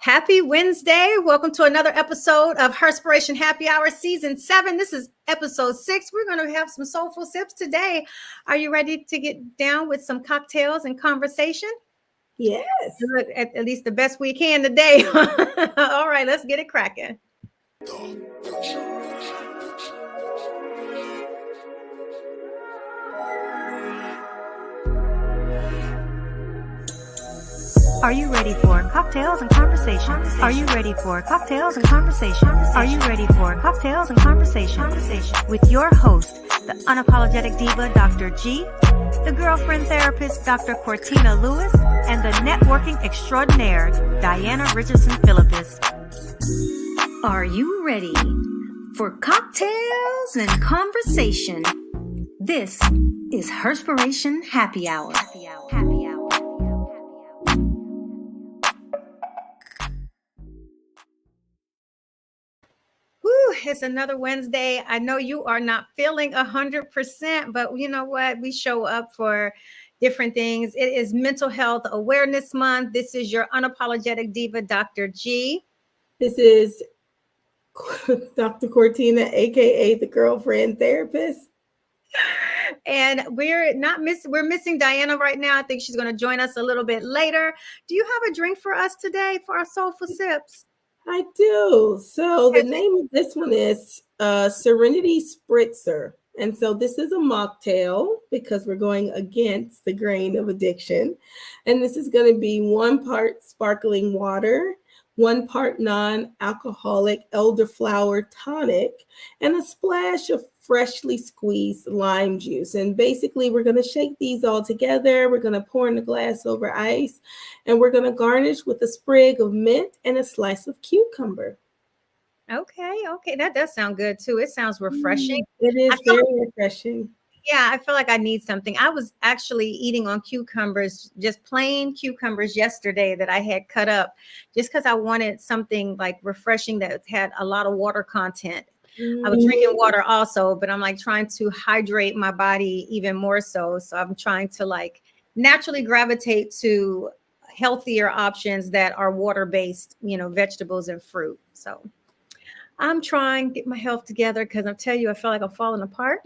Happy Wednesday. Welcome to another episode of Herspiration Happy Hour Season 7. This is episode 6. We're going to have some soulful sips today. Are you ready to get down with some cocktails and conversation? Yes. At least the best we can today. All right, let's get it cracking. Are you ready for cocktails and conversation? Are you ready for cocktails and conversation? Are you ready for cocktails and conversation? With your host, the unapologetic diva, Dr. G, the girlfriend therapist, Dr. Cortina Lewis, and the networking extraordinaire, Diana Richardson Philippus. Are you ready for cocktails and conversation? This is Herspiration Happy Hour. It's another Wednesday. I know you are not feeling 100%, but you know what? We show up for different things. It is Mental Health Awareness Month. This is your unapologetic diva, Dr. G. This is Dr. Cortina, aka the girlfriend therapist. And we're missing Diana right now. I think she's going to join us a little bit later. Do you have a drink for us today for our soulful sips? I do. So the name of this one is Serenity Spritzer. And so this is a mocktail because we're going against the grain of addiction. And this is going to be 1 part sparkling water, 1 part non-alcoholic elderflower tonic, and a splash of freshly squeezed lime juice. And basically, we're going to shake these all together. We're going to pour in a glass over ice, and we're going to garnish with a sprig of mint and a slice of cucumber. Okay. That does sound good, too. It sounds refreshing. It is very refreshing. Yeah, I feel like I need something. I was actually eating on cucumbers, just plain cucumbers yesterday that I had cut up just because I wanted something like refreshing that had a lot of water content. I was drinking water also, but I'm like trying to hydrate my body even more so. So I'm trying to like naturally gravitate to healthier options that are water-based, vegetables and fruit. So I'm trying to get my health together because I tell you, I feel like I'm falling apart.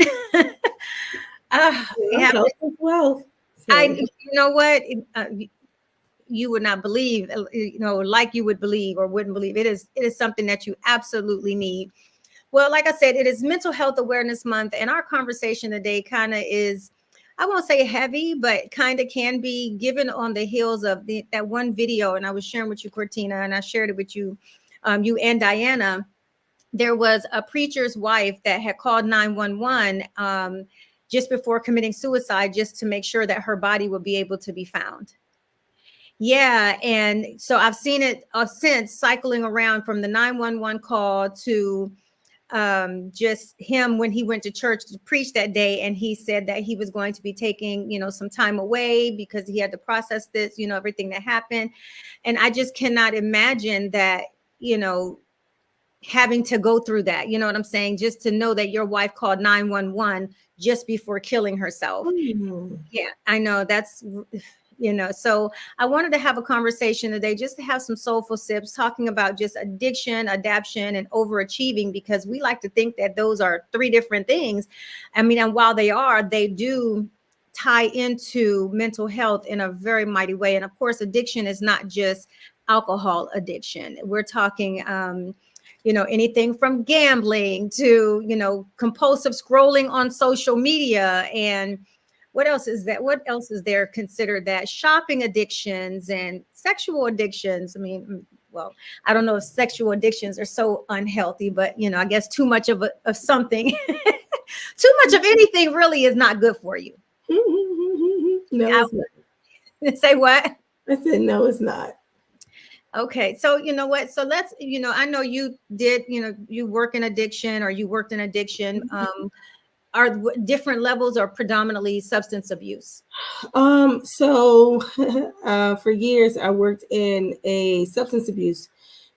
Well, you know what? You would not believe, like you would believe or wouldn't believe. It is something that you absolutely need. Well, like I said, it is Mental Health Awareness Month, and our conversation today kind of is, I won't say heavy, but kind of can be given on the heels of that one video. And I was sharing with you, Cortina, and I shared it with you, you and Diana. There was a preacher's wife that had called 911 just before committing suicide, just to make sure that her body would be able to be found. Yeah. And so I've seen it since cycling around from the 911 call to just him when he went to church to preach that day. And he said that he was going to be taking, some time away because he had to process this, everything that happened. And I just cannot imagine that, having to go through that, you know what I'm saying? Just to know that your wife called 911 just before killing herself. Yeah, I know that's, so I wanted to have a conversation today, just to have some soulful sips, talking about just addiction, adaption, and overachieving, because we like to think that those are 3 different things. I mean, and while they do tie into mental health in a very mighty way. And of course, addiction is not just alcohol addiction. We're talking, anything from gambling to, compulsive scrolling on social media. And what else is that? What else is there considered that? Shopping addictions and sexual addictions. I mean, well, I don't know if sexual addictions are so unhealthy, but, I guess too much of something, too much of anything really is not good for you. No, it's not. Say what? I said, no, it's not. Okay. So, you know what? So let's, I know you did, you work in addiction, or you worked in addiction. Are different levels or predominantly substance abuse? So for years, I worked in a substance abuse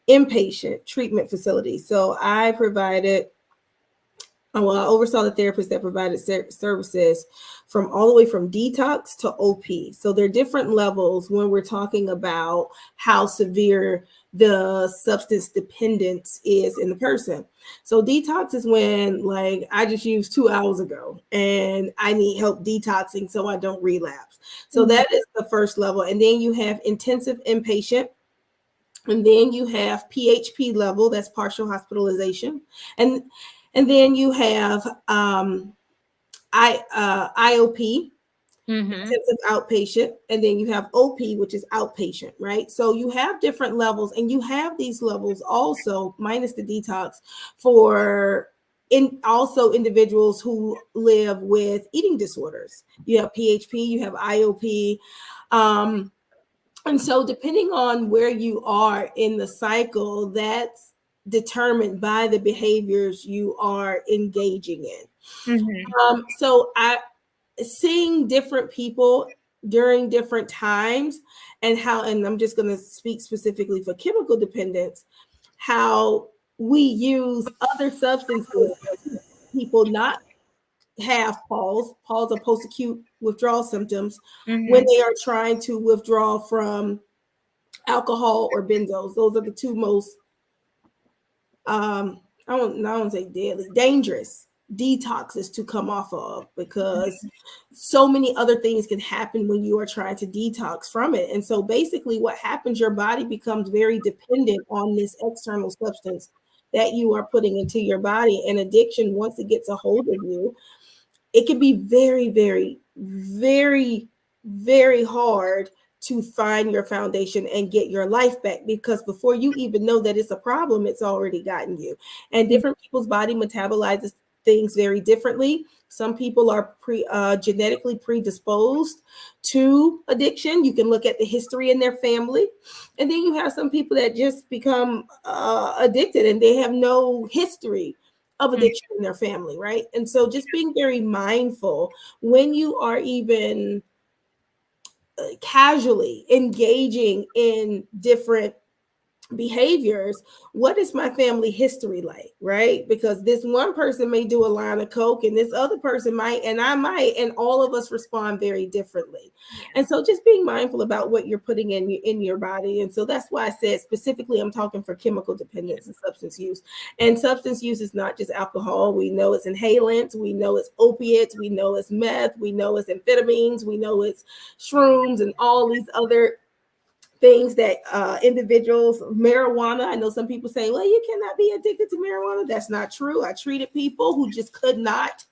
inpatient treatment facility. So I provided Well, I oversaw the therapist that provided services from all the way from detox to OP. So there are different levels when we're talking about how severe the substance dependence is in the person. So detox is when, like, I just used 2 hours ago and I need help detoxing so I don't relapse. So that is the first level. And then you have intensive inpatient. And then you have PHP level, that's partial hospitalization. And then you have IOP, intensive outpatient, and then you have OP, which is outpatient, right? So you have different levels, and you have these levels also, minus the detox, for also individuals who live with eating disorders. You have PHP, you have IOP. And so depending on where you are in the cycle, that's determined by the behaviors you are engaging in. So seeing different people during different times and I'm just going to speak specifically for chemical dependence, how we use other substances, people not have pause or post-acute withdrawal symptoms when they are trying to withdraw from alcohol or benzos. Those are the two most I don't say deadly, dangerous detoxes to come off of, because so many other things can happen when you are trying to detox from it. And so basically what happens, your body becomes very dependent on this external substance that you are putting into your body. And addiction, once it gets a hold of you, it can be very, very, very, very hard to find your foundation and get your life back, because before you even know that it's a problem, it's already gotten you. And different people's body metabolizes things very differently. Some people are genetically predisposed to addiction. You can look at the history in their family. And then you have some people that just become addicted and they have no history of addiction in their family, right? And so just being very mindful when you are even casually engaging in different behaviors, what is my family history like, right? Because this one person may do a line of coke and this other person might, and I might, and all of us respond very differently. And so just being mindful about what you're putting in your body. And so that's why I said specifically I'm talking for chemical dependence and substance use. And substance use is not just alcohol. We know it's inhalants, we know it's opiates, we know it's meth, we know it's amphetamines, we know it's shrooms and all these other things that individuals, marijuana. I know some people say, well, you cannot be addicted to marijuana. That's not true. I treated people who just could not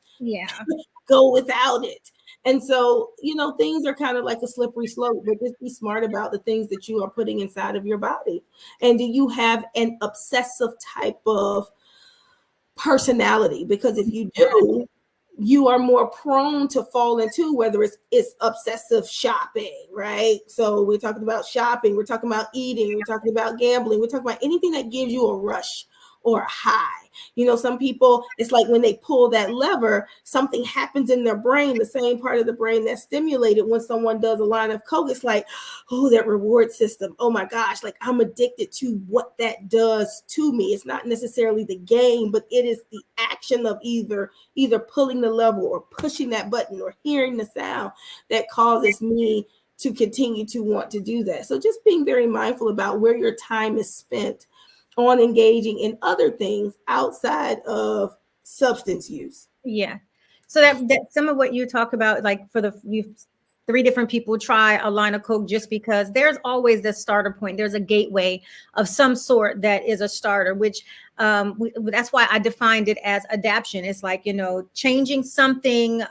go without it. And so, things are kind of like a slippery slope, but just be smart about the things that you are putting inside of your body. And do you have an obsessive type of personality? Because if you do, you are more prone to fall into whether it's obsessive shopping, right? So we're talking about shopping, we're talking about eating, we're talking about gambling, we're talking about anything that gives you a rush or a high. Some people, it's like when they pull that lever, something happens in their brain, the same part of the brain that's stimulated when someone does a line of coke. It's like, oh, that reward system. Oh my gosh, like I'm addicted to what that does to me. It's not necessarily the game, but it is the action of either pulling the lever or pushing that button or hearing the sound that causes me to continue to want to do that. So just being very mindful about where your time is spent on engaging in other things outside of substance use. Yeah. So that some of what you talk about, like for three different people try a line of coke just because there's always this starter point. There's a gateway of some sort that is a starter, which that's why I defined it as adaptation. It's like, changing something,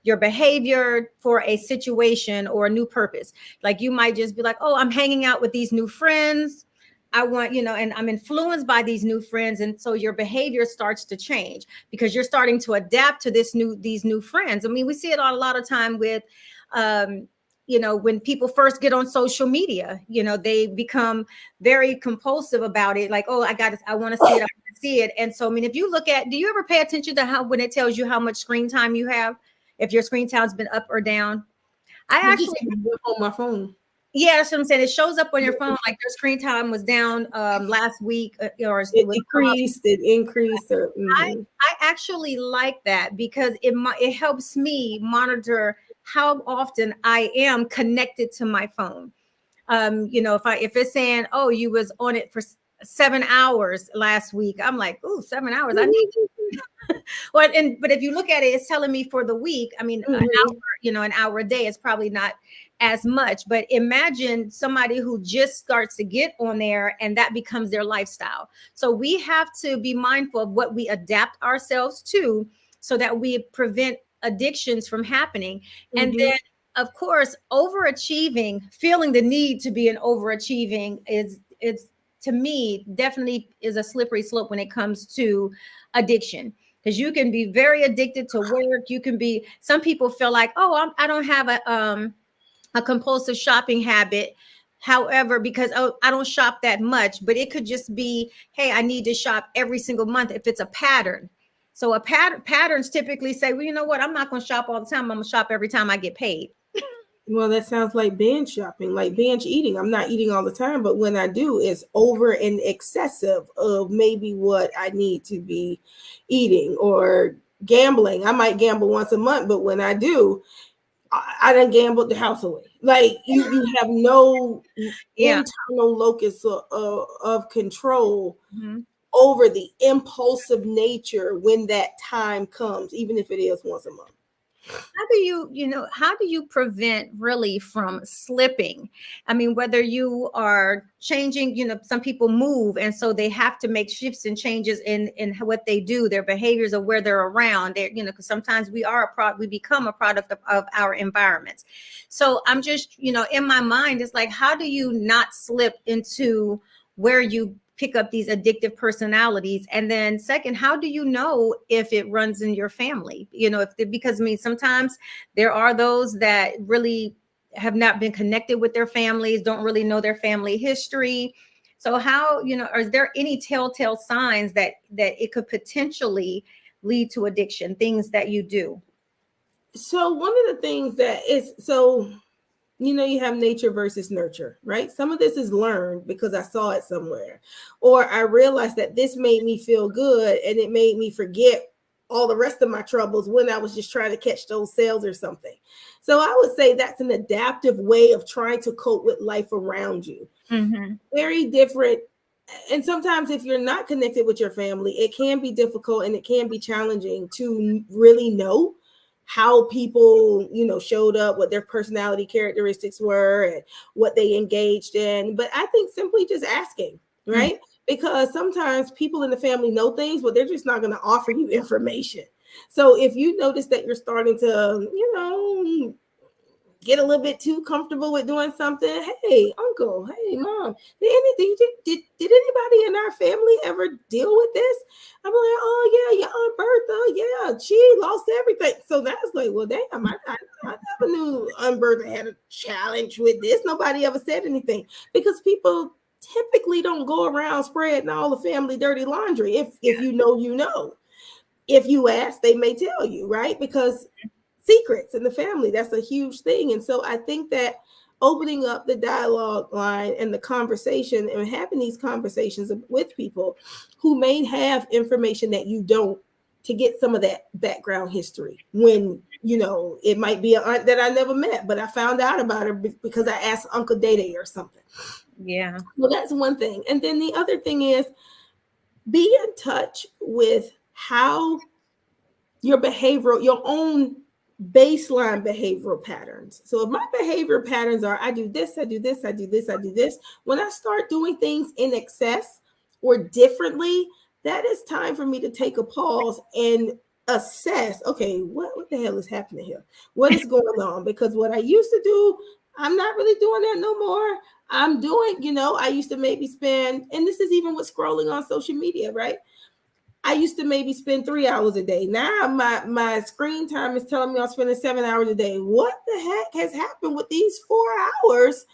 your behavior for a situation or a new purpose. Like you might just be like, oh, I'm hanging out with these new friends. I want, and I'm influenced by these new friends. And so your behavior starts to change because you're starting to adapt to these new friends. I mean, we see it a lot of time with, when people first get on social media, they become very compulsive about it. Like, oh, I want to see it. I want to see it. And so, I mean, if you look at, do you ever pay attention to when it tells you how much screen time you have, if your screen time's been up or down? I actually on my phone. Yeah, that's what I'm saying. It shows up on your phone like your screen time was down last week, or it It was up. decreased, it increased, or I actually like that because it helps me monitor how often I am connected to my phone. If it's saying, oh, you was on it for 7 hours last week, I'm like, ooh, 7 hours. I need but if you look at it, it's telling me for the week. I mean, an hour a day is probably not as much. But imagine somebody who just starts to get on there and that becomes their lifestyle. So we have to be mindful of what we adapt ourselves to so that we prevent addictions from happening. And then of course, overachieving, feeling the need to be an overachieving is to me definitely is a slippery slope when it comes to addiction, because you can be very addicted to work. You can be, some people feel like, oh, I don't have a compulsive shopping habit. However, because I don't shop that much, but it could just be, hey, I need to shop every single month if it's a pattern. So patterns typically say, well, you know what? I'm not going to shop all the time. I'm going to shop every time I get paid. Well, that sounds like binge shopping, like binge eating. I'm not eating all the time, but when I do, it's over and excessive of maybe what I need to be eating. Or gambling. I might gamble once a month, but when I do, I done gambled the house away. Like you have no internal locus of control over the impulsive nature when that time comes, even if it is once a month. How do you prevent really from slipping? I mean, whether you are changing, some people move and so they have to make shifts and changes in what they do, their behaviors, or where they're around. Because sometimes we become a product of our environments. So I'm just, in my mind, it's like, how do you not slip into where you pick up these addictive personalities? And then second, how do you know if it runs in your family? Because sometimes there are those that really have not been connected with their families, don't really know their family history. So how, is there any telltale signs that it could potentially lead to addiction, things that you do? So one of the things that is, you have nature versus nurture, right? Some of this is learned because I saw it somewhere, or I realized that this made me feel good and it made me forget all the rest of my troubles when I was just trying to catch those sales or something. So I would say that's an adaptive way of trying to cope with life around you. Very different. And sometimes if you're not connected with your family, it can be difficult and it can be challenging to really know how people, showed up, what their personality characteristics were and what they engaged in. But I think simply just asking, right? Because sometimes people in the family know things, but they're just not going to offer you information. So if you notice that you're starting to, get a little bit too comfortable with doing something, hey, uncle, hey, mom, did anybody in our family ever deal with this? I'm like, oh yeah, your Aunt Bertha, yeah, she lost everything. So that's like, well, damn, I never knew Aunt Bertha had a challenge with this. Nobody ever said anything, because people typically don't go around spreading all the family dirty laundry. If you know. If you ask, they may tell you, right? Because secrets in the family, that's a huge thing. And so I think that opening up the dialogue line and the conversation and having these conversations with people who may have information that you don't, to get some of that background history, when it might be an aunt that I never met, but I found out about her because I asked Uncle Dede or something. Yeah. Well, that's one thing. And then the other thing is, be in touch with how your own baseline behavioral patterns. So if my behavior patterns are, I do this, I do this, I do this, I do this, when I start doing things in excess or differently, that is time for me to take a pause and assess, okay, what the hell is happening here? What is going on? Because what I used to do, I'm not really doing that no more. I'm doing, I used to maybe spend, and this is even with scrolling on social media, right? I used to maybe spend 3 hours a day. Now my screen time is telling me I'm spending 7 hours a day. What the heck has happened with these 4 hours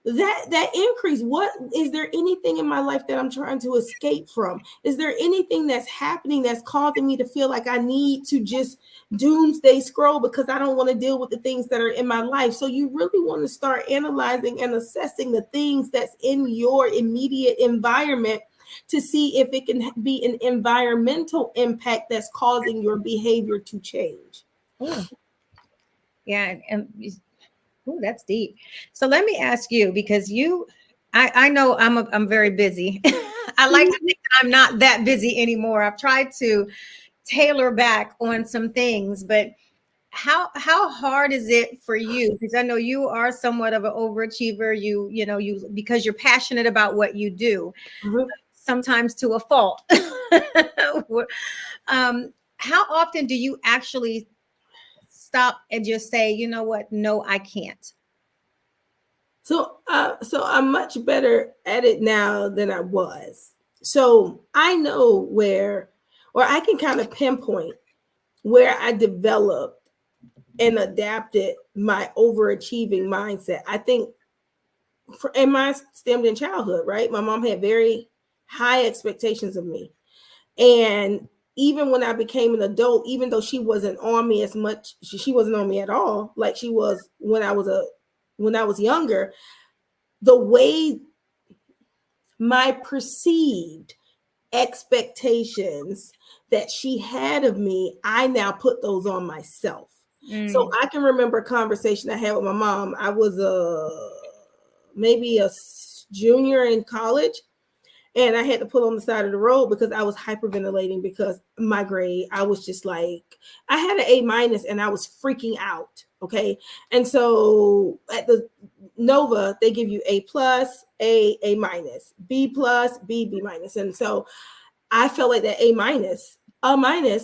that increase. What is there anything in my life that I'm trying to escape from? Is there anything that's happening that's causing me to feel like I need to just doomsday scroll because I don't want to deal with the things that are in my life? So you really want to start analyzing and assessing the things that's in your immediate environment to see if it can be an environmental impact that's causing your behavior to change. Ooh. Yeah, and ooh, that's deep. So let me ask you, because I know I'm very busy. I like to think that I'm not that busy anymore. I've tried to tailor back on some things, but how hard is it for you? Because I know you are somewhat of an overachiever. You because you're passionate about what you do, Mhm. sometimes to a fault. How often do you actually stop and just say, you know what? No, I can't. So I'm much better at it now than I was. So I know where, or I can kind of pinpoint where I developed and adapted my overachieving mindset. I think, and mine stemmed in childhood, right? My mom had very high expectations of me. And even when I became an adult, even though she wasn't on me as much, she wasn't on me at all, like she was when I was younger, the way my perceived expectations that she had of me, I now put those on myself. So I can remember a conversation I had with my mom. I was maybe a junior in college, and I had to pull on the side of the road because I was hyperventilating because my grade, I was just like, I had an A- and I was freaking out. Okay. And so at the Nova, they give you A+, A minus, B+, B minus. And so I felt like that A minus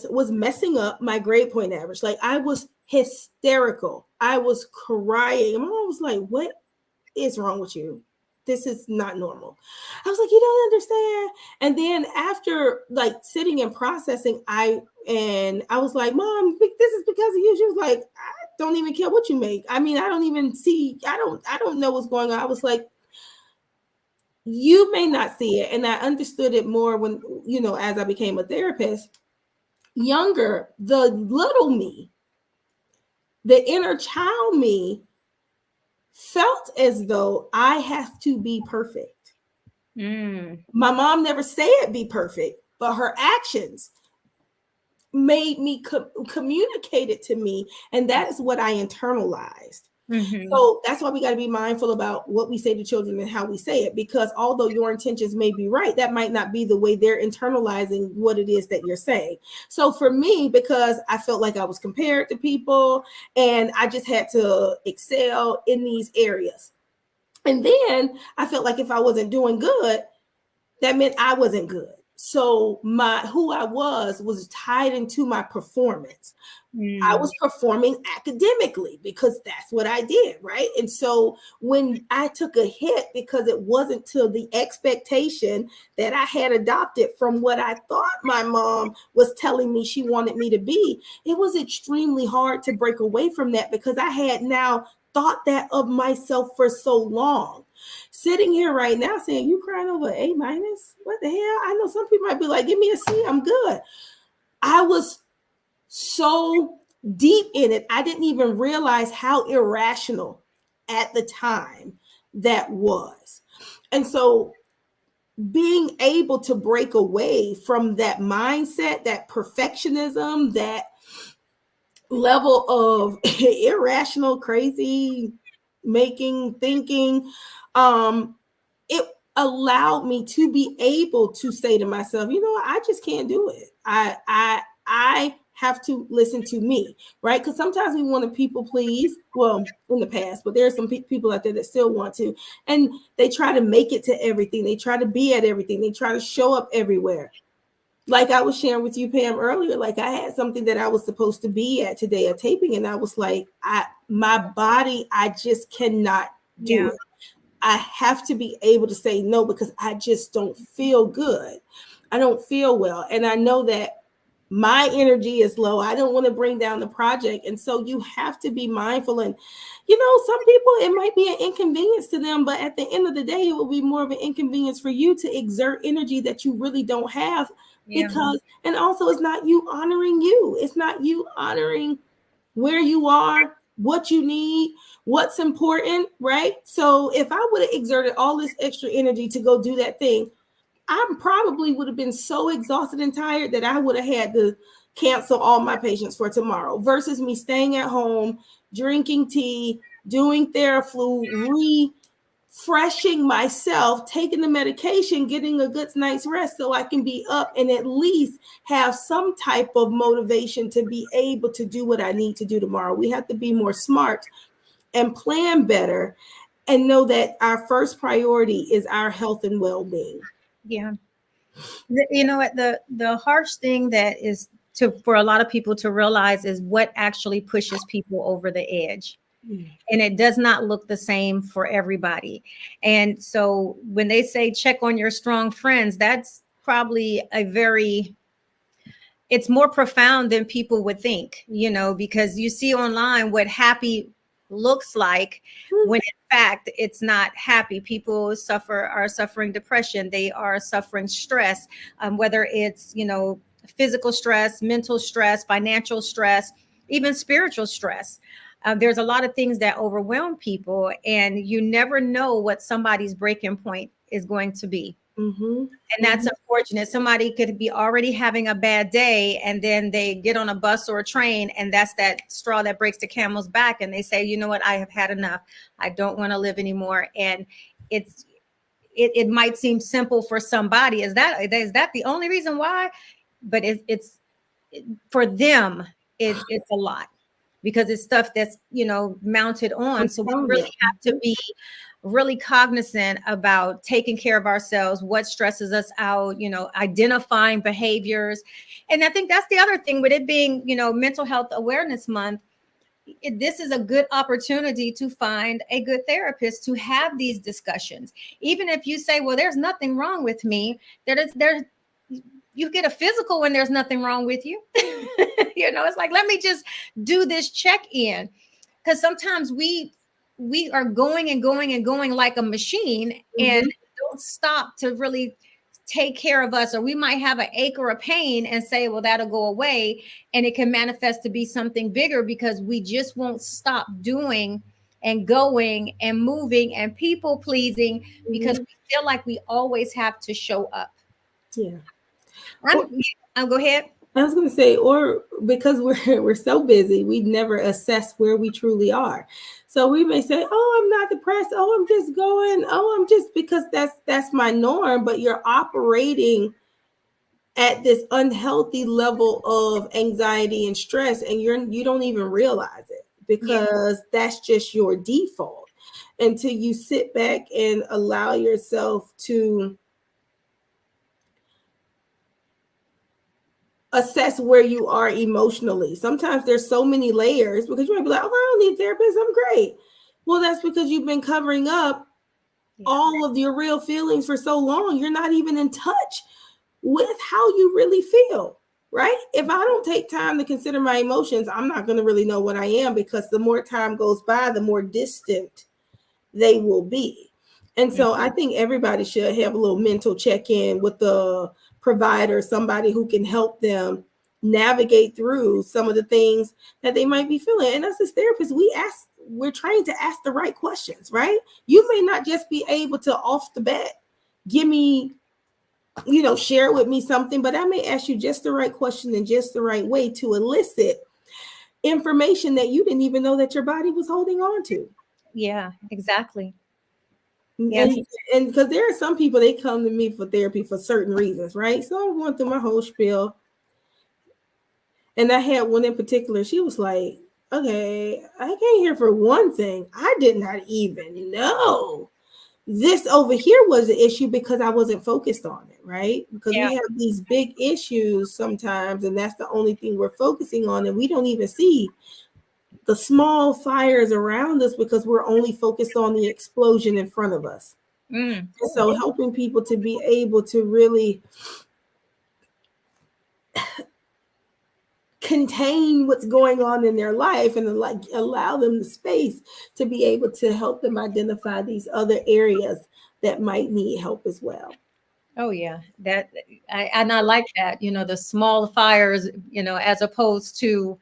was messing up my grade point average. Like I was hysterical. I was crying. And my mom was like, what is wrong with you? This is not normal. I was like, you don't understand. And then after like sitting and processing, I was like, Mom, this is because of you. She was like, I don't even care what you make. I mean, I don't even see, I don't know what's going on. I was like, you may not see it. And I understood it more when, as I became a therapist. Younger, the little me, the inner child me felt as though I have to be perfect. My mom never said be perfect, but her actions made me communicate it to me. And that is what I internalized. So that's why we got to be mindful about what we say to children and how we say it, because although your intentions may be right, that might not be the way they're internalizing what it is that you're saying. So for me, because I felt like I was compared to people and I just had to excel in these areas. And then I felt like if I wasn't doing good, that meant I wasn't good. So who I was tied into my performance. I was performing academically because that's what I did, right? And so when I took a hit because it wasn't to the expectation that I had adopted from what I thought my mom was telling me she wanted me to be, it was extremely hard to break away from that because I had now thought that of myself for so long. Sitting here right now saying, you crying over A-? What the hell? I know some people might be like, give me a C, I'm good. I was so deep in it, I didn't even realize how irrational at the time that was. And so being able to break away from that mindset, that perfectionism, that level of irrational, crazy making, thinking, it allowed me to be able to say to myself, you know what, I just can't do it. I have to listen to me, right? Because sometimes we want to people please, well, in the past, but there are some people out there that still want to, and they try to make it to everything. They try to be at everything. They try to show up everywhere. Like I was sharing with you, Pam, earlier, like I had something that I was supposed to be at today, a taping, and I was like, my body, I just cannot do it. I have to be able to say no because I just don't feel good. I don't feel well. And I know that my energy is low. I don't want to bring down the project. And so you have to be mindful. And, some people, it might be an inconvenience to them, but at the end of the day, it will be more of an inconvenience for you to exert energy that you really don't have. Yeah. Because, and also it's not you honoring you. It's not you honoring where you are, what you need, what's important, right? So if I would have exerted all this extra energy to go do that thing, I probably would have been so exhausted and tired that I would have had to cancel all my patients for tomorrow versus me staying at home, drinking tea, doing Theraflu, refreshing myself, taking the medication, getting a good night's rest so I can be up and at least have some type of motivation to be able to do what I need to do tomorrow. We have to be more smart and plan better and know that our first priority is our health and well-being. Yeah. You know what, the harsh thing that is for a lot of people to realize is what actually pushes people over the edge. And it does not look the same for everybody. And so when they say check on your strong friends, that's probably it's more profound than people would think, because you see online what happy looks like when in fact it's not happy. People are suffering depression. They are suffering stress, whether it's, physical stress, mental stress, financial stress, even spiritual stress. There's a lot of things that overwhelm people, and you never know what somebody's breaking point is going to be. Mm-hmm. And that's unfortunate. Somebody could be already having a bad day, and then they get on a bus or a train, and that's that straw that breaks the camel's back. And they say, you know what, I have had enough. I don't want to live anymore. And it might seem simple for somebody. Is that the only reason why? But it's for them, it's a lot, because it's stuff that's, mounted on. So we really have to be really cognizant about taking care of ourselves, what stresses us out, identifying behaviors. And I think that's the other thing with it being, Mental Health Awareness Month. This is a good opportunity to find a good therapist to have these discussions. Even if you say, well, there's nothing wrong with me, you get a physical when there's nothing wrong with you. It's like, let me just do this check-in. Because sometimes we are going and going and going like a machine, and don't stop to really take care of us. Or we might have an ache or a pain and say, well, that'll go away. And it can manifest to be something bigger because we just won't stop doing and going and moving and people pleasing because we feel like we always have to show up. Yeah. I'll go ahead. I was going to say, or because we're so busy, we never assess where we truly are. So we may say, oh, I'm not depressed. Oh, I'm just going. Oh, I'm just, because that's my norm. But you're operating at this unhealthy level of anxiety and stress, and you don't even realize it because that's just your default until you sit back and allow yourself to assess where you are emotionally. Sometimes there's so many layers because you might be like, oh, I don't need therapist, I'm great. Well, that's because you've been covering up all of your real feelings for so long. You're not even in touch with how you really feel, right? If I don't take time to consider my emotions, I'm not going to really know what I am, because the more time goes by, the more distant they will be. And so I think everybody should have a little mental check-in with the provider, somebody who can help them navigate through some of the things that they might be feeling. And us as therapists, we're trained to ask the right questions, right? You may not just be able to off the bat give me, share with me something, but I may ask you just the right question in just the right way to elicit information that you didn't even know that your body was holding on to. Yeah, exactly. Yes. And because there are some people, they come to me for therapy for certain reasons, right? So I'm going through my whole spiel. And I had one in particular, she was like, okay, I came here for one thing. I did not even know this over here was the issue because I wasn't focused on it, right? Because we have these big issues sometimes, and that's the only thing we're focusing on, and we don't even see the small fires around us because we're only focused on the explosion in front of us. So helping people to be able to really contain what's going on in their life and like allow them the space to be able to help them identify these other areas that might need help as well. Oh yeah, that I like that. The small fires, as opposed to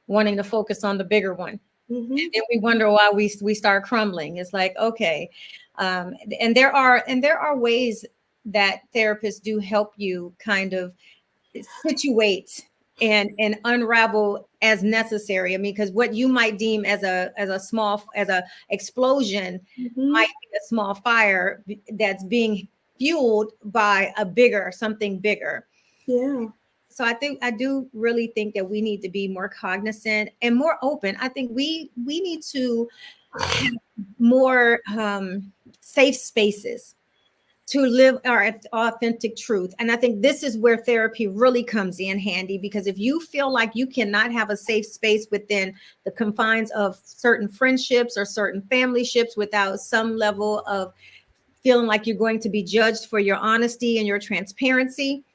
wanting to focus on the bigger one. Mm-hmm. And then we wonder why we start crumbling. It's like, okay, and there are ways that therapists do help you kind of situate and unravel as necessary. I mean, because what you might deem as a explosion Mm-hmm. might be a small fire that's being fueled by something bigger. Yeah. So I do really think that we need to be more cognizant and more open. I think we need to have more safe spaces to live our authentic truth. And I think this is where therapy really comes in handy, because if you feel like you cannot have a safe space within the confines of certain friendships or certain family ships without some level of feeling like you're going to be judged for your honesty and your transparency,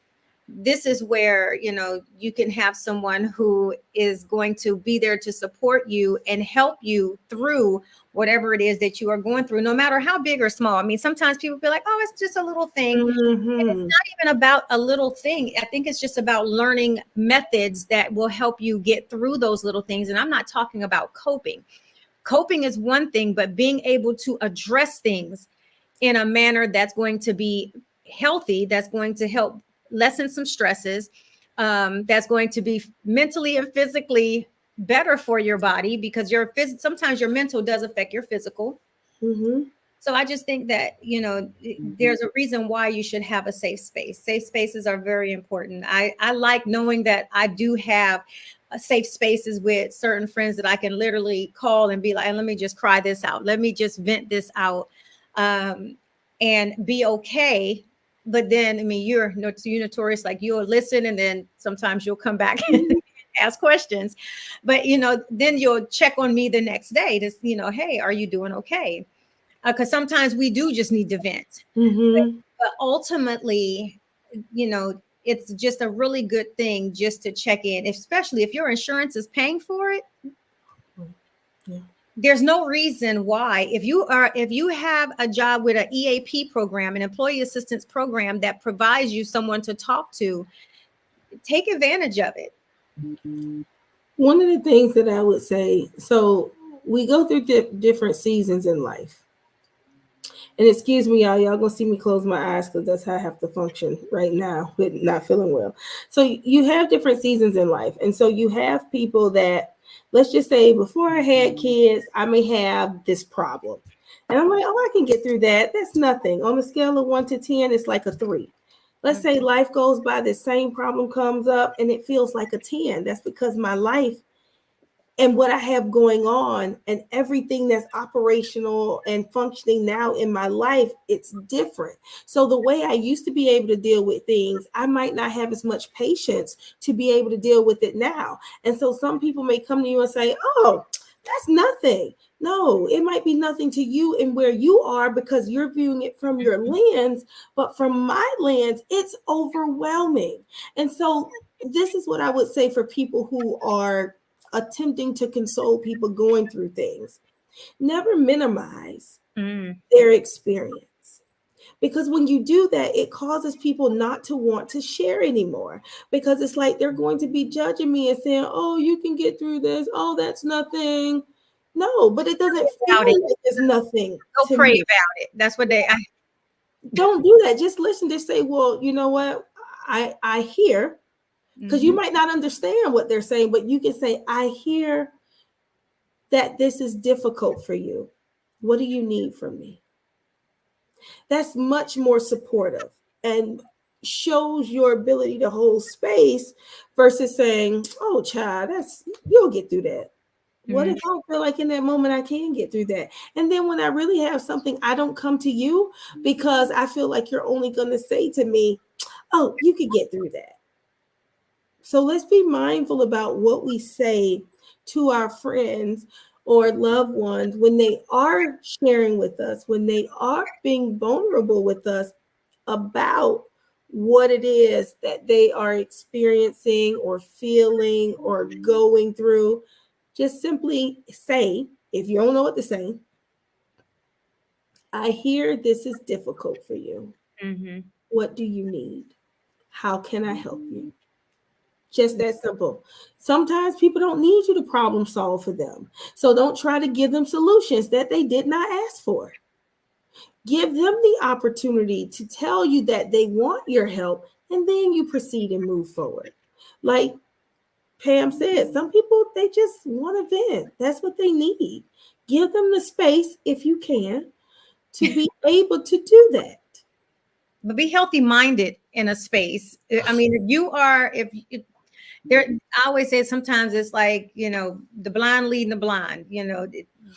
this is where you can have someone who is going to be there to support you and help you through whatever it is that you are going through, no matter how big or small. I mean, sometimes people be like, oh, it's just a little thing. And it's Mm-hmm. not even about a little thing. I think it's just about learning methods that will help you get through those little things. And I'm not talking about coping is one thing, but being able to address things in a manner that's going to be healthy, that's going to help lessen some stresses, that's going to be mentally and physically better for your body, because sometimes your mental does affect your physical. Mm-hmm. So I just think that, there's a reason why you should have a safe space. Safe spaces are very important. I like knowing that I do have safe spaces with certain friends that I can literally call and be like, let me just cry this out. Let me just vent this out, and be okay. But then, I mean, you're notorious, like you'll listen and then sometimes you'll come back and ask questions. But, then you'll check on me the next day to, hey, are you doing okay? Because sometimes we do just need to vent. Mm-hmm. But ultimately, it's just a really good thing just to check in, especially if your insurance is paying for it. Yeah. There's no reason why, if you have a job with an EAP program, an employee assistance program that provides you someone to talk to, take advantage of it. One of the things that I would say, so we go through different seasons in life. And excuse me, y'all gonna see me close my eyes because that's how I have to function right now with not feeling well. So you have different seasons in life. And so you have people that, let's just say before I had kids, I may have this problem. And I'm like, oh, I can get through that. That's nothing. On a scale of 1 to 10, it's like a 3. Let's say life goes by, the same problem comes up and it feels like a 10. That's because my life and what I have going on and everything that's operational and functioning now in my life, it's different. So the way I used to be able to deal with things, I might not have as much patience to be able to deal with it now. And so some people may come to you and say, oh, that's nothing. No, it might be nothing to you and where you are because you're viewing it from your lens, but from my lens, it's overwhelming. And so this is what I would say for people who are attempting to console people going through things. Never minimize their experience. Because when you do that, it causes people not to want to share anymore. Because it's like they're going to be judging me and saying, oh, you can get through this. Oh, that's nothing. No, but it doesn't feel like it's nothing. Go pray about it. That's what don't do that. Just listen. Just say, well, you know what? I hear, because you might not understand what they're saying, but you can say, I hear that this is difficult for you. What do you need from me? That's much more supportive and shows your ability to hold space versus saying, oh, child, you'll get through that. What if I don't feel like in that moment I can get through that? And then when I really have something, I don't come to you because I feel like you're only going to say to me, oh, you could get through that. So let's be mindful about what we say to our friends or loved ones when they are sharing with us, when they are being vulnerable with us about what it is that they are experiencing or feeling or going through. Just simply say, if you don't know what to say, I hear this is difficult for you. Mm-hmm. What do you need? How can I help you? Just that simple. Sometimes people don't need you to problem solve for them. So don't try to give them solutions that they did not ask for. Give them the opportunity to tell you that they want your help, and then you proceed and move forward. Like Pam said, some people, they just want to vent. That's what they need. Give them the space, if you can, to be able to do that. But be healthy minded in a space. I mean, if you are, if there, I always say sometimes it's like, the blind leading the blind,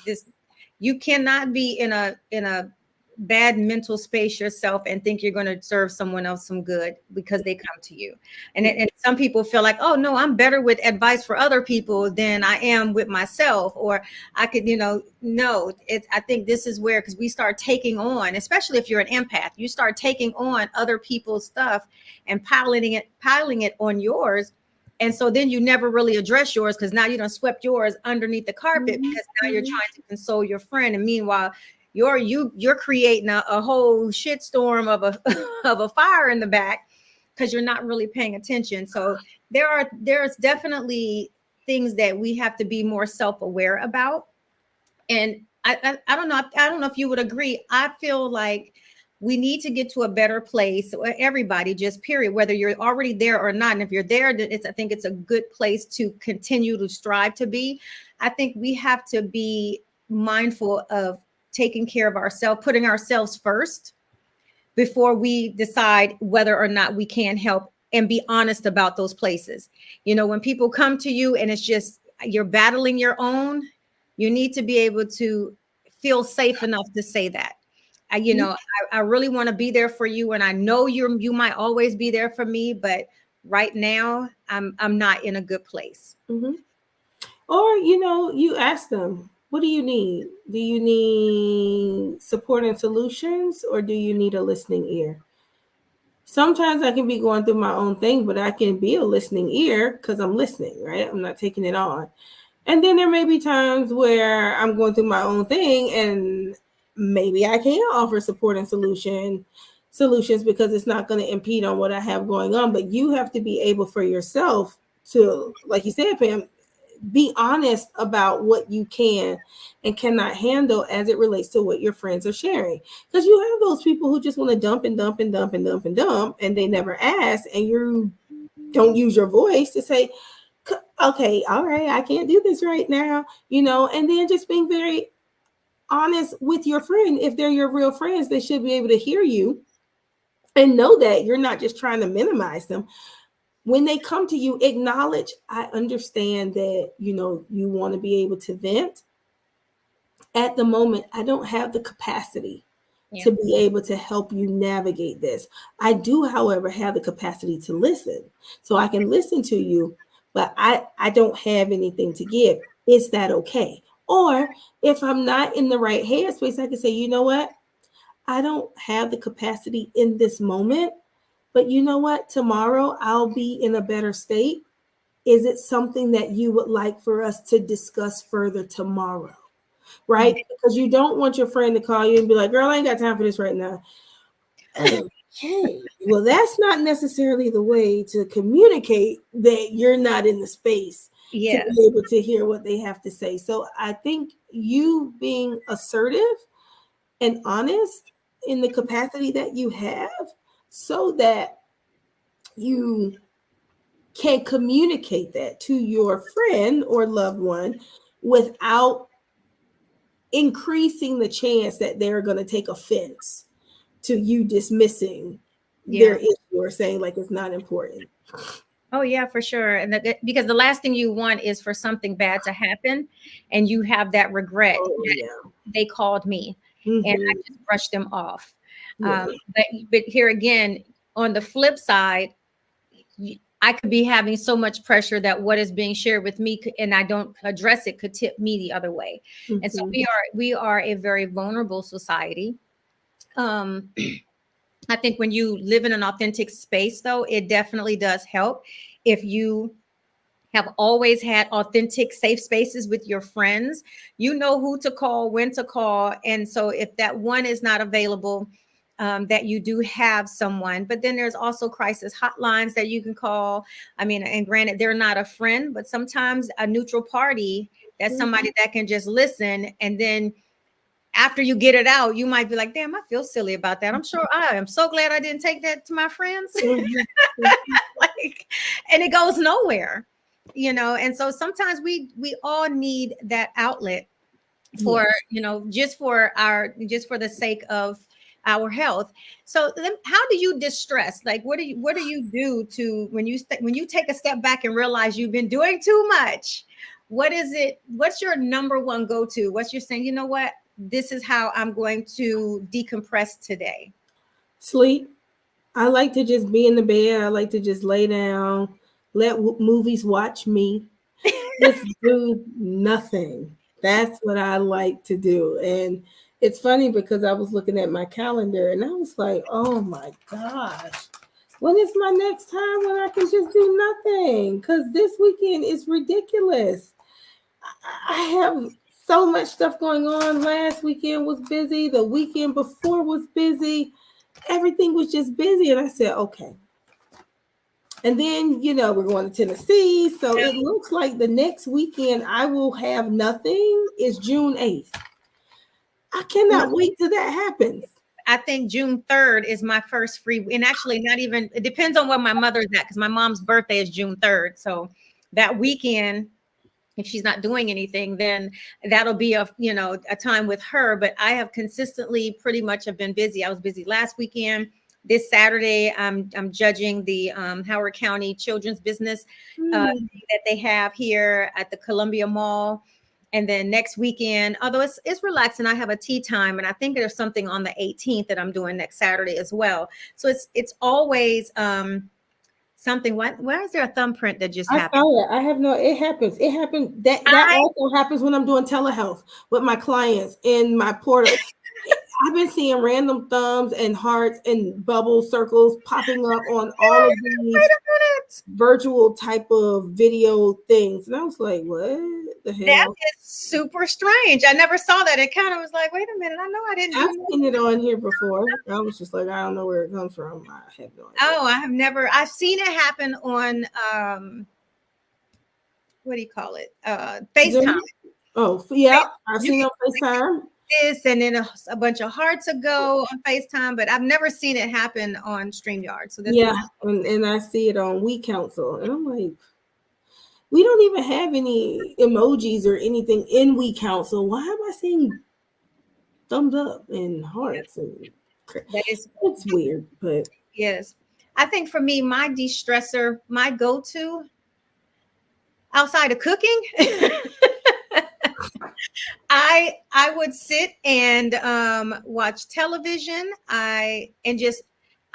this, you cannot be in a bad mental space yourself and think you're going to serve someone else some good because they come to you. And some people feel like, oh no, I'm better with advice for other people than I am with myself, or I could, no, I think this is where, because we start taking on, especially if you're an empath, you start taking on other people's stuff and piling it on yours. And so then you never really address yours, because now you done swept yours underneath the carpet, because now you're trying to console your friend. And meanwhile, you're creating a whole shitstorm of a of a fire in the back, because you're not really paying attention. So there's definitely things that we have to be more self-aware about. And I don't know. I don't know if you would agree. I feel like we need to get to a better place. Everybody, just period, whether you're already there or not. And if you're there, I think it's a good place to continue to strive to be. I think we have to be mindful of taking care of ourselves, putting ourselves first before we decide whether or not we can help, and be honest about those places. When people come to you and it's just you're battling your own, you need to be able to feel safe enough to say that. I really want to be there for you, and I know you might always be there for me, but right now I'm not in a good place. Mm-hmm. Or, you ask them, what do you need? Do you need support and solutions, or do you need a listening ear? Sometimes I can be going through my own thing, but I can be a listening ear because I'm listening, right? I'm not taking it on. And then there may be times where I'm going through my own thing, and maybe I can offer support and solutions because it's not going to impede on what I have going on. But you have to be able for yourself to, like you said, Pam, be honest about what you can and cannot handle as it relates to what your friends are sharing. Because you have those people who just want to dump and dump and dump and dump and dump, and they never ask, and you don't use your voice to say, okay, all right, I can't do this right now, and then just being very honest with your friend. If they're your real friends, they should be able to hear you and know that you're not just trying to minimize them. When they come to you, acknowledge, I understand that, you want to be able to vent. At the moment, I don't have the capacity to be able to help you navigate this. I do, however, have the capacity to listen. So I can listen to you, but I don't have anything to give. Is that okay? Or if I'm not in the right headspace, I can say, you know what? I don't have the capacity in this moment, but you know what? Tomorrow I'll be in a better state. Is it something that you would like for us to discuss further tomorrow? Right? Because you don't want your friend to call you and be like, girl, I ain't got time for this right now. Okay. Well, that's not necessarily the way to communicate that you're not in the space to be able to hear what they have to say. So I think you being assertive and honest in the capacity that you have, so that you can communicate that to your friend or loved one without increasing the chance that they're going to take offense to you dismissing their issue or saying like it's not important. Oh yeah, for sure. And because the last thing you want is for something bad to happen and you have that regret. They called me and I just brushed them off. But here again, on the flip side, I could be having so much pressure that what is being shared with me and I don't address it could tip me the other way. And so we are a very vulnerable society. I think when you live in an authentic space, though, it definitely does help. If you have always had authentic, safe spaces with your friends, you know who to call, when to call. And so if that one is not available, that you do have someone. But then there's also crisis hotlines that you can call. I mean, and granted, they're not a friend, but sometimes a neutral party, that's somebody that can just listen. And then after you get it out, you might be like, damn, I feel silly about that. I'm sure I am so glad I didn't take that to my friends. Like, and it goes nowhere, you know. And so sometimes we all need that outlet for, you know, just for the sake of our health. So then how do you distress? Like, what do you do to when you take a step back and realize you've been doing too much? What is it? What's your number one go-to? What's your saying, you know what? This is how I'm going to decompress today. Sleep. I like to just be in the bed. I like to just lay down, let movies watch me, just do nothing. That's what I like to do. And it's funny because I was looking at my calendar and I was like, oh my gosh, when is my next time when I can just do nothing? Because this weekend is ridiculous. I have so much stuff going on. Last weekend was busy. The weekend before was busy. Everything was just busy. And I said, okay. And then, you know, we're going to Tennessee. So it looks like the next weekend I will have nothing is June 8th. I cannot wait till that happens. I think June 3rd is my first free, and actually not even, it depends on where my mother's at, because my mom's birthday is June 3rd. So that weekend, if she's not doing anything, then that'll be a time with her. But I have consistently pretty much have been busy. I was busy last weekend. This Saturday, I'm judging the Howard County Children's Business that they have here at the Columbia Mall. And then next weekend, although it's relaxing, I have a tea time, and I think there's something on the 18th that I'm doing next Saturday as well. So it's always something. Why is there a thumbprint that just happened? I saw it. I have no. It happens. It happened. That also happens when I'm doing telehealth with my clients in my portal. I've been seeing random thumbs and hearts and bubble circles popping up on all of these virtual type of video things. And I was like, what the hell? That is super strange. I never saw that. It kind of was like, wait a minute. I know I didn't. I've seen it on here before. I was just like, I don't know where it comes from. I have no idea. Oh, I've seen it happen on, what do you call it? FaceTime. Oh, yeah. I've seen it on FaceTime. This and then a bunch of hearts ago on FaceTime, but I've never seen it happen on StreamYard. So this and I see it on We Counsel, and I'm like, we don't even have any emojis or anything in We Counsel. Why am I seeing thumbs up and hearts? And it's weird, but yes, I think for me, my de-stressor, my go-to outside of cooking. I would sit and watch television. I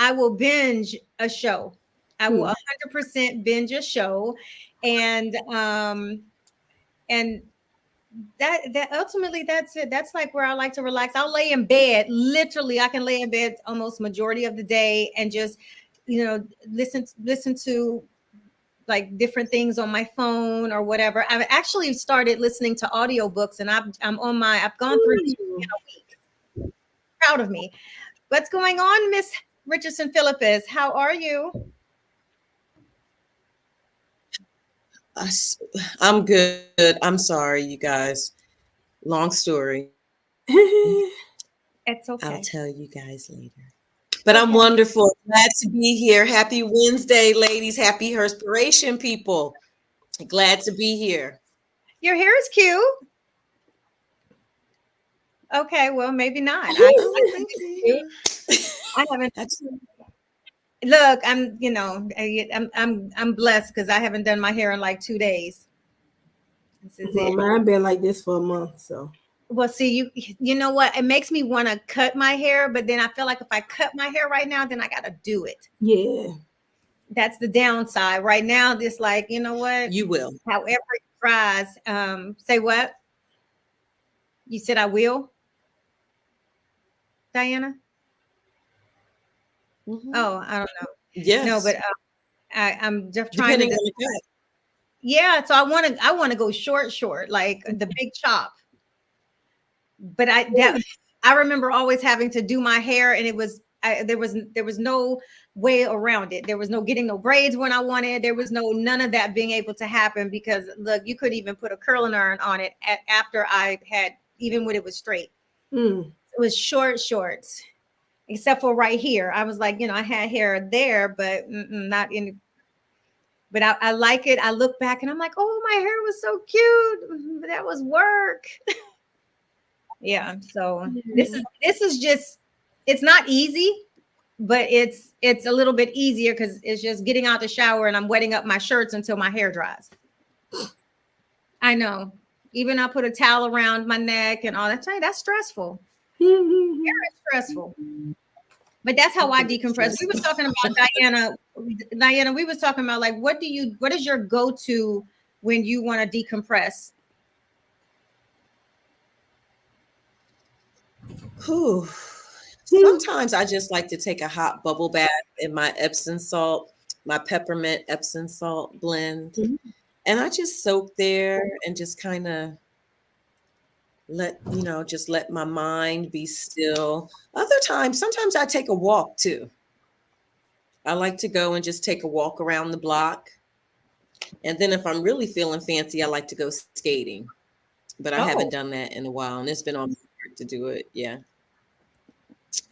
will binge a show. I will 100% binge a show, and that ultimately that's it. That's like where I like to relax. I'll lay in bed. Literally, I can lay in bed almost majority of the day and just listen to like different things on my phone or whatever. I've actually started listening to audiobooks, and I've gone through 2 in a week. Proud of me. What's going on, Miss Richardson Philippus? How are you? I'm good. I'm sorry, you guys. Long story. It's okay. I'll tell you guys later. But I'm wonderful. Glad to be here. Happy Wednesday, ladies. Happy Herspiration, people. Glad to be here. Your hair is cute. Okay, well, maybe not. I think it's cute. I haven't. Look, I'm blessed because I haven't done my hair in like 2 days. This is it. Mine been like this for a month, so. Well, see, you know what? It makes me want to cut my hair, but then I feel like if I cut my hair right now, then I got to do it. Yeah. That's the downside. Right now, it's like, you know what? You will. However it dries. Say what? You said I will? Diana? Oh, I don't know. Yes. No, but I'm just trying Depending to. on the cut. Yeah, so I want to go short, like the big chop. But I remember always having to do my hair, and there was no way around it. There was no getting no braids when I wanted. There was none of that being able to happen because look, you couldn't even put a curling iron on it after I had, even when it was straight. It was shorts, except for right here. I was like, I had hair there, but not in. But I like it. I look back and I'm like, oh, my hair was so cute. But that was work. Yeah. So this is just, it's not easy, but it's a little bit easier because it's just getting out the shower and I'm wetting up my shirts until my hair dries. I know. Even I put a towel around my neck and all that. That's stressful. Very stressful. But that's how I decompress. We was talking about Diana, we was talking about like, what is your go-to when you want to decompress? Whew. Sometimes I just like to take a hot bubble bath in my Epsom salt, my peppermint Epsom salt blend. And I just soak there and just kind of let my mind be still. Sometimes I take a walk too. I like to go and just take a walk around the block. And then if I'm really feeling fancy, I like to go skating. But I haven't done that in a while, and it's been on my heart to do it. Yeah.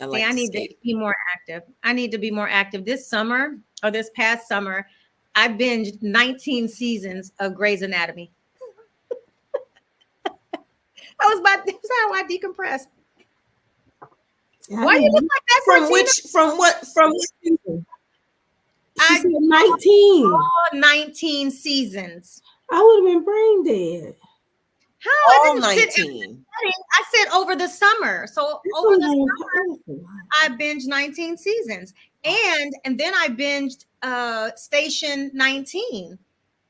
I need to be more active. I need to be more active. This summer, or this past summer, I binged 19 seasons of Grey's Anatomy. That's how I decompressed. Why you look like that? From what season? She said 19. All 19 seasons. I would have been brain dead. How? All 19. I said over the summer. So over the summer, I binged 19 seasons. And then I binged Station 19.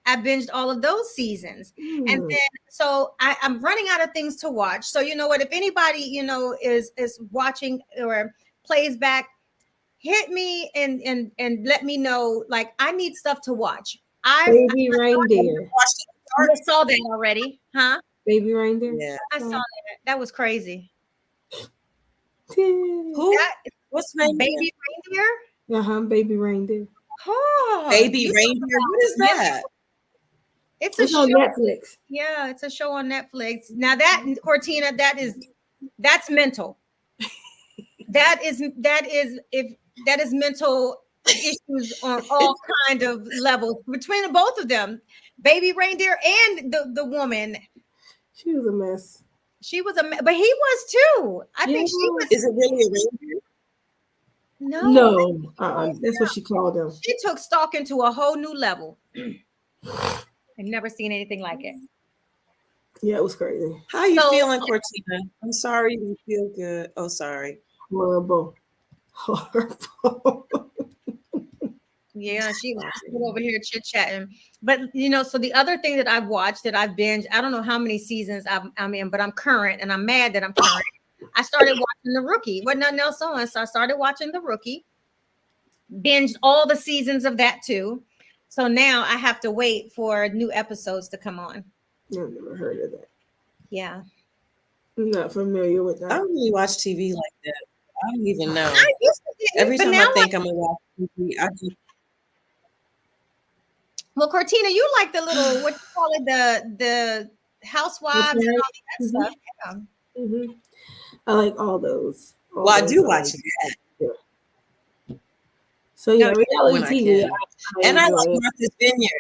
I binged all of those seasons. And then so I'm running out of things to watch. So you know what? If anybody, is watching or plays back, hit me and let me know. Like, I need stuff to watch. Baby Reindeer. I saw that already, huh? Baby Reindeer. Yeah, I saw that. That was crazy. Who? What's my Baby Reindeer? Baby Reindeer. Oh, Baby Reindeer. What is that? It's a show on Netflix. Yeah, it's a show on Netflix. Now that, Cortina, that's mental. that is mental issues on all kind of levels between the both of them. Baby Reindeer and the woman. She was a mess. She was but he was too. I think she was. Is it really a reindeer? No. That's what she called him. She took stalking to a whole new level. I've never seen anything like it. Yeah, it was crazy. How are you feeling, Cortina? I'm sorry you feel good. Oh, sorry. Horrible. Yeah, she was over here chit-chatting. But so the other thing that I've watched, that I've binged, I don't know how many seasons I'm in, but I'm current, and I'm mad that I'm current. I started watching The Rookie. What nothing else on, so I started watching The Rookie. Binged all the seasons of that too. So now I have to wait for new episodes to come on. I've never heard of that. Yeah. I'm not familiar with that. I don't really watch TV like that. I don't even know. I used to get it, Every but time now I think I'm gonna watch TV, I just. Well, Cortina, you like the little, what you call it, the housewives and all that stuff. Yeah. Mm-hmm. I like all those. I do watch that. Yeah. So yeah, reality TV. And I like Martha's Vineyard.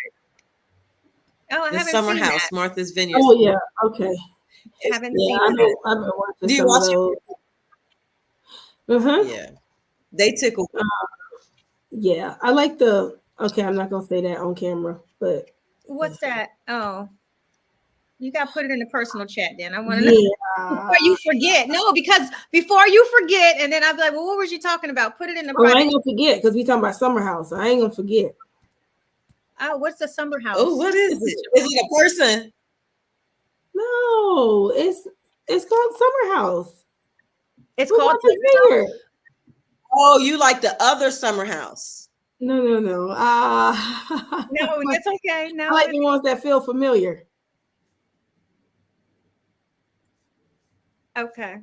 Oh, I the haven't Summer seen House, that. Martha's Vineyard. Oh yeah, okay. I haven't seen that. I've been watching Do you some watch of those. Yeah, they took a. Yeah, I like the. Okay, I'm not gonna say that on camera, but what's that? Oh, you got to put it in the personal chat. Then I want to know before you forget. No, because before you forget, and then I'll be like, "Well, what was you talking about?" Put it in the. I ain't gonna forget because we talking about Summer House. I ain't gonna forget. Oh, what's the Summer House? Oh, what is it? Is it a person? No, it's called Summer House. It's called Vineyard. Oh, you like the other Summer House. No. No, that's okay. I No, like the ones that feel familiar. okay.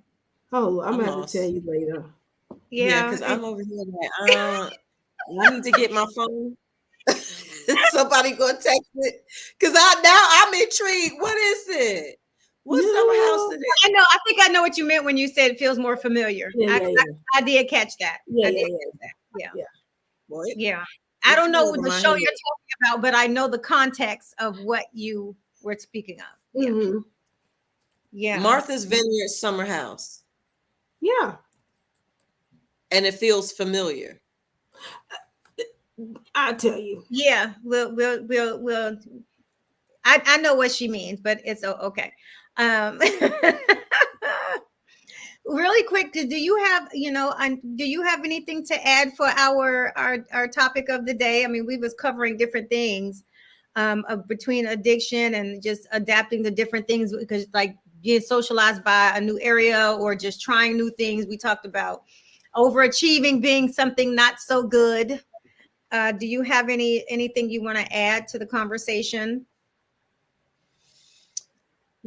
Oh, I'm I'm gonna have to tell lost. you later. Yeah, Yeah. because I'm over here like, I need to get my phone. Somebody gonna text it. Because I'm intrigued. What is it? What Summer House No. is it? I know. I think I know what you meant when you said it feels more familiar. Yeah. I did catch that. Yeah, I yeah, did yeah. catch that. Yeah. Yeah. Boy, Yeah. I it don't flew know over the my show head. you're talking about, but I know the context of what you were speaking of. Yeah. Mm-hmm. Yeah. Martha's Vineyard Summer House. Yeah. And it feels familiar. I'll tell you. Yeah. We'll I know what she means, but it's okay. Um really quick, do you have, do you have anything to add for our topic of the day? I mean, we was covering different things between addiction and just adapting to different things, because like being socialized by a new area or just trying new things. We talked about overachieving being something not so good. Do you have anything you want to add to the conversation?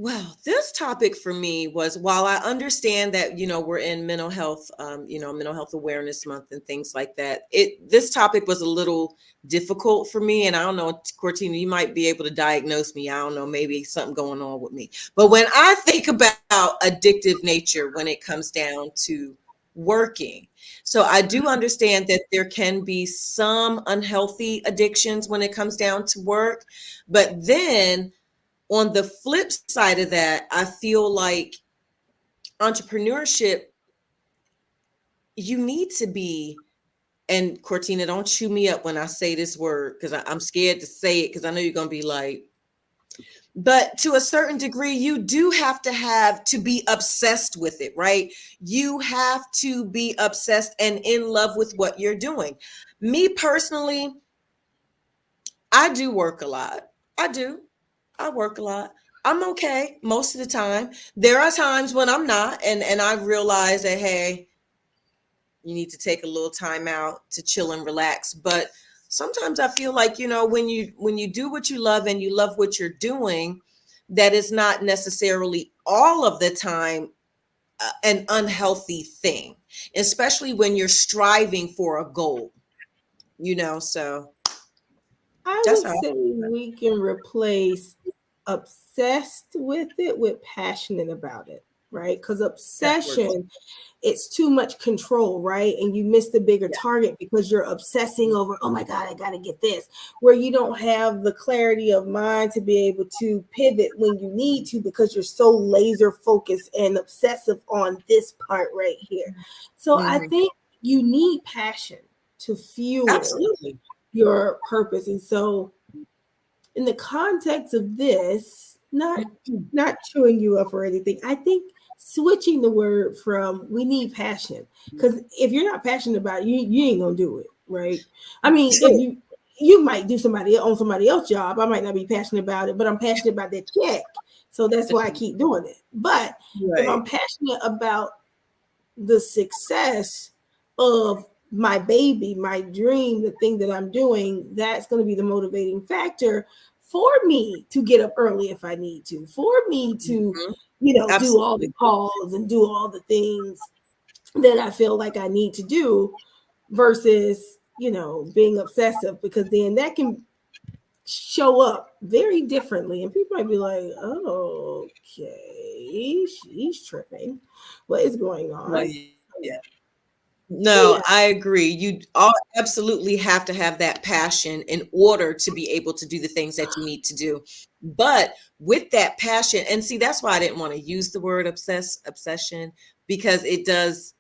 Well, this topic for me was, while I understand that, we're in mental health, mental health awareness month and things like that. This topic was a little difficult for me. And I don't know, Cortina, you might be able to diagnose me. I don't know, maybe something going on with me. But when I think about addictive nature, when it comes down to working, so I do understand that there can be some unhealthy addictions when it comes down to work. But then on the flip side of that, I feel like entrepreneurship, you need to be, and Cortina, don't chew me up when I say this word, because I'm scared to say it, because I know you're going to be like, but to a certain degree, you do have to be obsessed with it, right? You have to be obsessed and in love with what you're doing. Me personally, I do work a lot. I do. I work a lot. I'm okay most of the time. There are times when I'm not, and I realize that, hey, you need to take a little time out to chill and relax. But sometimes I feel like, when you do what you love and you love what you're doing, that is not necessarily all of the time an unhealthy thing, especially when you're striving for a goal, so I that's would how I say feel about it. we can replace obsessed with it with passionate about it, right? Because That works. obsession, it's too much control, right? And you miss the bigger Yeah. target because you're obsessing over, oh my God, I got to get this, where you don't have the clarity of mind to be able to pivot when you need to, because you're so laser focused and obsessive on this part right here. So I Mhm. think you need passion to fuel Absolutely. your purpose. And so in the context of this, not chewing you up or anything, I think switching the word from we need passion, because if you're not passionate about it, you ain't gonna do it, right? I mean, if you might do somebody else's job, I might not be passionate about it, but I'm passionate about that check, so that's why I keep doing it. But if Right. I'm passionate about the success of my baby, my dream, the thing that I'm doing, that's going to be the motivating factor for me to get up early if I need to, for me to, Mhm. do all the Absolutely. calls and do all the things that I feel like I need to do versus, being obsessive, because then that can show up very differently. And people might be like, oh, okay, she's tripping. What is going Well, on? yeah. So No, yeah, I agree. You all absolutely have to have that passion in order to be able to do the things that you need to do. But with that passion, and see, that's why I didn't want to use the word obsession, because it does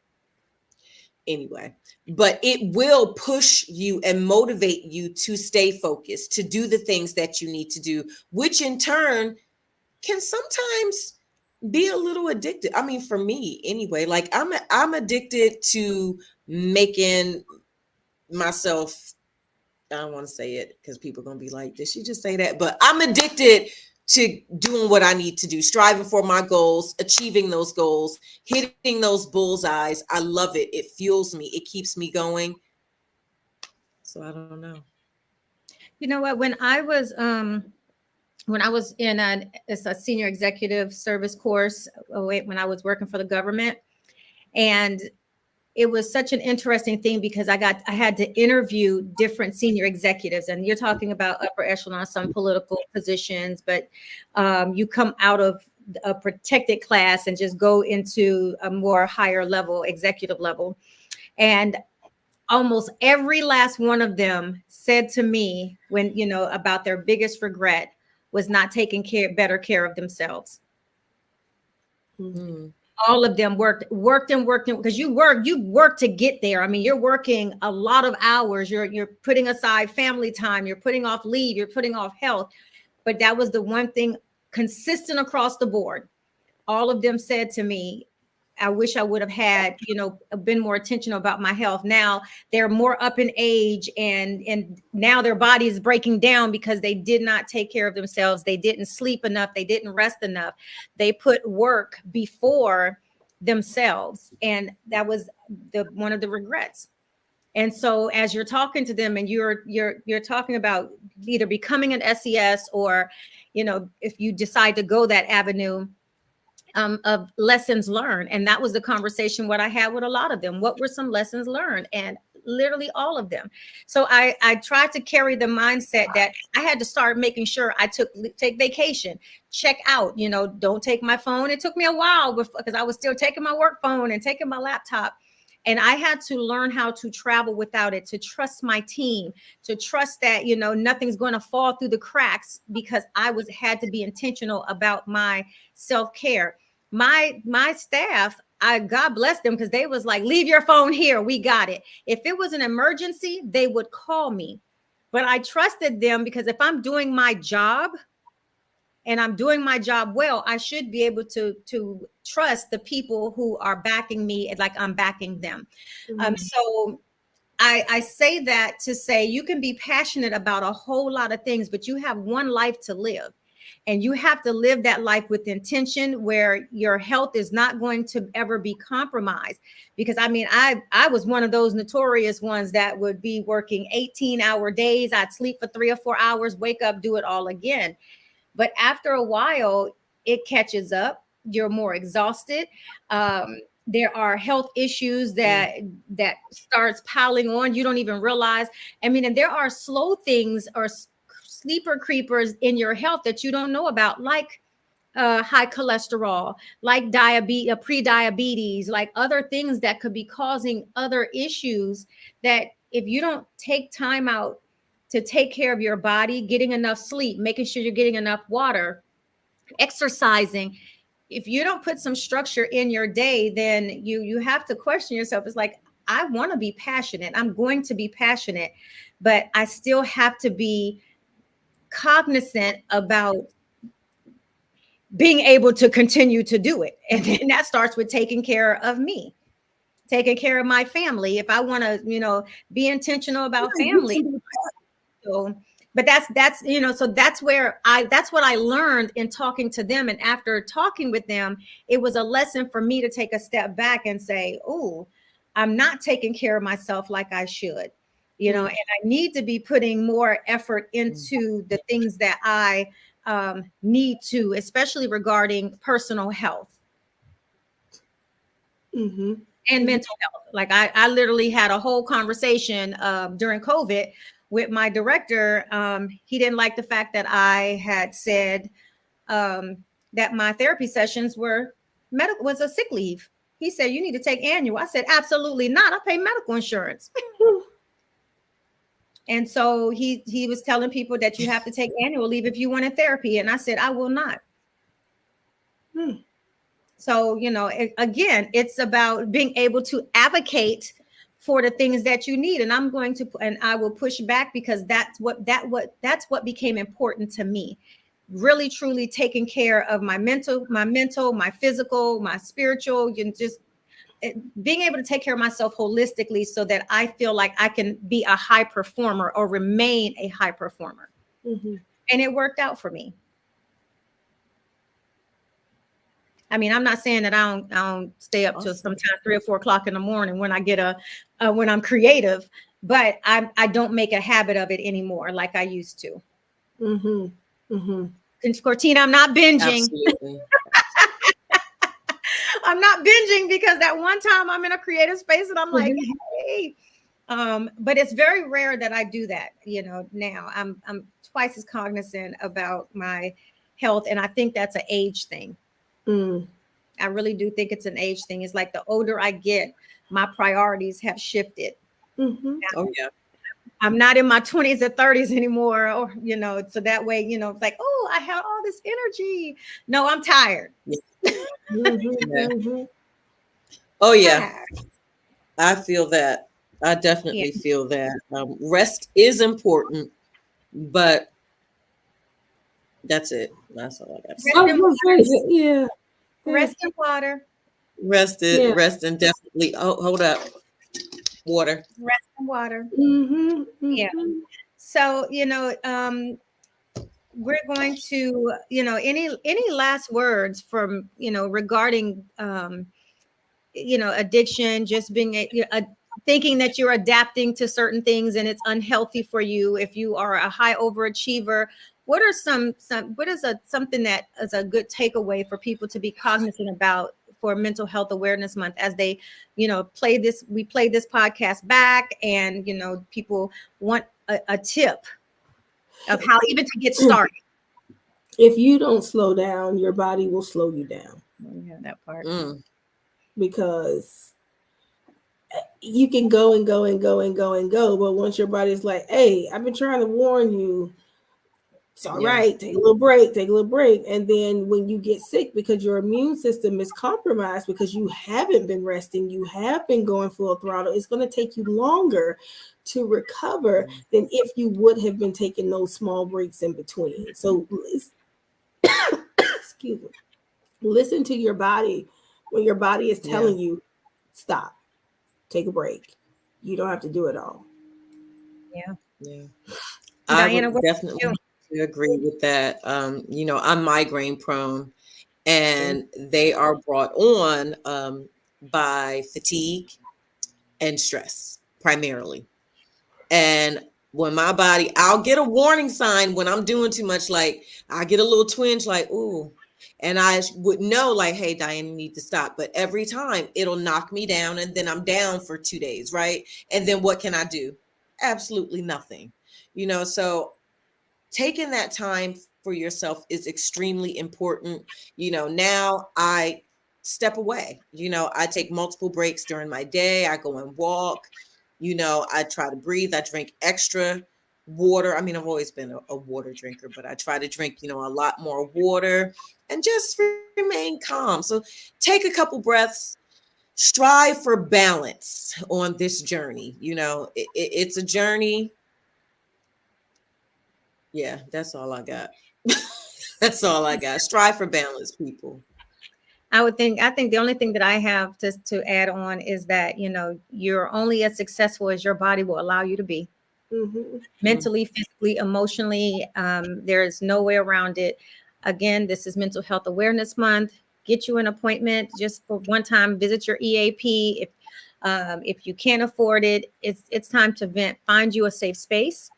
anyway. But it will push you and motivate you to stay focused, to do the things that you need to do, which in turn can sometimes be a little addicted. I mean, for me anyway, like I'm addicted to making myself, I don't want to say it because people are gonna be like, did she just say that? But I'm addicted to doing what I need to do, striving for my goals, achieving those goals, hitting those bullseyes. I love it. It fuels me. It keeps me going. So I don't know. You know what? When I was in it's a senior executive service course when I was working for the government, and it was such an interesting thing because I had to interview different senior executives, and you're talking about upper echelon, some political positions, but you come out of a protected class and just go into a more higher level, executive level. And almost every last one of them said to me when, about their biggest regret was not taking better care of themselves. Mm-hmm. All of them worked because you work to get there. I mean, you're working a lot of hours. You're putting aside family time. You're putting off leave. You're putting off health. But that was the one thing consistent across the board. All of them said to me, I wish I would have had, been more intentional about my health. Now they're more up in age and now their body is breaking down because they did not take care of themselves. They didn't sleep enough. They didn't rest enough. They put work before themselves. And that was one of the regrets. And so as you're talking to them and you're talking about either becoming an SES or, if you decide to go that avenue, of lessons learned. And that was the conversation what I had with a lot of them. What were some lessons learned? And literally all of them. So I tried to carry the mindset that I had to start making sure I take vacation, check out, don't take my phone. It took me a while because I was still taking my work phone and taking my laptop. And I had to learn how to travel without it, to trust my team, to trust that, nothing's going to fall through the cracks because I had to be intentional about my self-care. My staff, God bless them, because they was like, leave your phone here. We got it. If it was an emergency, they would call me. But I trusted them because if I'm doing my job and I'm doing my job well, I should be able to trust the people who are backing me like I'm backing them. Mm-hmm. So I say that to say you can be passionate about a whole lot of things, but you have one life to live. And you have to live that life with intention where your health is not going to ever be compromised. Because I was one of those notorious ones that would be working 18-hour days. I'd sleep for 3 or 4 hours, wake up, do it all again. But after a while, it catches up. You're more exhausted. There are health issues that starts piling on. You don't even realize. And there are slow things or sleeper creepers in your health that you don't know about, like high cholesterol, like diabetes, pre-diabetes, like other things that could be causing other issues that if you don't take time out to take care of your body, getting enough sleep, making sure you're getting enough water, exercising, if you don't put some structure in your day, then you have to question yourself. It's like, I want to be passionate. I'm going to be passionate, but I still have to be cognizant about being able to continue to do it. And then that starts with taking care of me, taking care of my family. If I want to, be intentional about family. So, but that's, so that's what I learned in talking to them. And after talking with them, it was a lesson for me to take a step back and say, oh, I'm not taking care of myself like I should, and I need to be putting more effort into the things that I need to, especially regarding personal health and mental health. Like I literally had a whole conversation during COVID with my director. He didn't like the fact that I had said that my therapy sessions was a sick leave. He said, you need to take annual. I said, absolutely not. I pay medical insurance. And so he was telling people that you have to take annual leave if you want therapy. And I said, I will not. So, again, it's about being able to advocate for the things that you need. And I will push back because that's what became important to me. Really, truly taking care of my mental, my physical, my spiritual, just being able to take care of myself holistically so that I feel like I can be a high performer or remain a high performer. And it worked out for me. I mean, I'm not saying that I don't stay up till Awesome. sometimes 3 or 4 o'clock in the morning when I get when I'm creative, but I don't make a habit of it anymore like I used to. Mm-hmm. Mm-hmm. And Cortina, I'm not binging. Absolutely. I'm not binging because that one time I'm in a creative space and I'm like, Mm-hmm. hey. But it's very rare that I do that. Now I'm twice as cognizant about my health, and I think that's an age thing. Mm. I really do think it's an age thing. It's like the older I get, my priorities have shifted. Mm-hmm. Oh yeah. I'm not in my 20s or 30s anymore, or so that way, it's like, oh, I have all this energy. No, I'm tired. Yeah. Mm-hmm. Yeah. Mm-hmm. Oh yeah. Tired. I feel that. I Yeah. definitely feel that. Rest is important, but that's it. That's all I got to Rest I say. was and gonna water. say, yeah, yeah, Rest and water. yeah. Rest and definitely. Oh, hold up. Water. Rest and water. Mm-hmm. Yeah. Mm-hmm. So, we're going to, any last words from, regarding, addiction, just being thinking that you're adapting to certain things and it's unhealthy for you. If you are a high overachiever, what are what is something that is a good takeaway for people to be cognizant about for Mental Health Awareness Month as they, we play this podcast back, and people want a tip of how even to get started. If you don't slow down, your body will slow you down Yeah, that part. Mm. because you can go and go and go and go and go, but once your body's like, "Hey, I've been trying to warn you. It's all Yeah. right. Take a little break. Take a little break." And then when you get sick because your immune system is compromised because you haven't been resting, you have been going full throttle, it's going to take you longer to recover than if you would have been taking those small breaks in between. So, excuse me, listen to your body when your body is Yeah. telling you, stop, take a break. You don't have to do it all. Yeah. Yeah. I Diana, would what definitely about agree with that. I'm migraine prone, and they are brought on by fatigue and stress primarily. And when my body, I'll get a warning sign when I'm doing too much, like I get a little twinge, like, ooh. And I would know, like, hey, Diane, you need to stop. But every time it'll knock me down, and then I'm down for 2 days, right? And then what can I do? Absolutely nothing. So taking that time for yourself is extremely important. Now I step away. I take multiple breaks during my day. I go and walk. I try to breathe. I drink extra water. I mean, I've always been a water drinker, but I try to drink, a lot more water and just remain calm. So take a couple breaths, strive for balance on this journey. It's a journey. Yeah, that's all I got. That's all I got. Strive for balance, people. I think the only thing that I have to add on is that, you're only as successful as your body will allow you to be, Mm-hmm. mentally, physically, emotionally. There is no way around it. Again, this is Mental Health Awareness Month. Get you an appointment just for one time. Visit your EAP. If you can't afford it, it's time to vent. Find you a safe space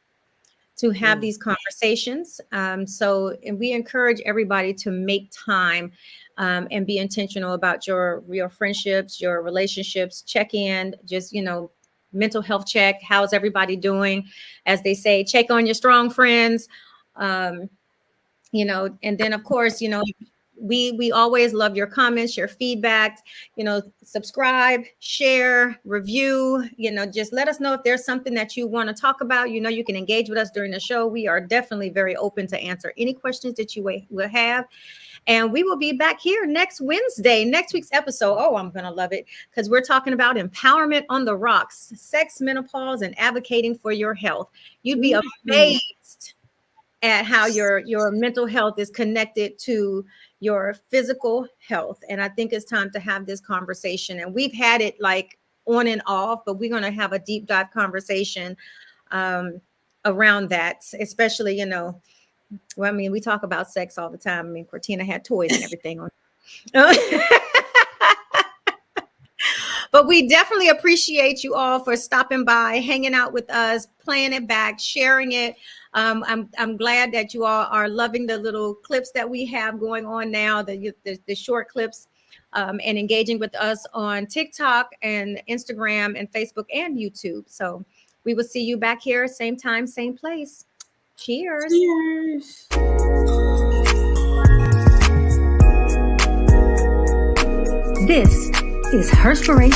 to have these conversations. And we encourage everybody to make time and be intentional about your friendships, your relationships. Check in, just mental health check. How's everybody doing? As they say, check on your strong friends. Um, and then of course, we always love your comments, your feedback. Subscribe, share, review. Just let us know if there's something that you want to talk about. You can engage with us during the show. We are definitely very open to answer any questions that you will have. And we will be back here next Wednesday, next week's episode. Oh, I'm going to love it because we're talking about empowerment on the rocks, sex, menopause, and advocating for your health. You'd be amazed at how your mental health is connected to your physical health. And I think it's time to have this conversation. And we've had it like on and off, but we're going to have a deep dive conversation around that, especially, well, I mean, we talk about sex all the time. I mean, Cortina had toys and everything on But we definitely appreciate you all for stopping by, hanging out with us, playing it back, sharing it. I'm glad that you all are loving the little clips that we have going on now, the short clips, and engaging with us on TikTok and Instagram and Facebook and YouTube. So we will see you back here, same time, same place. Cheers. Cheers. This is Herspiration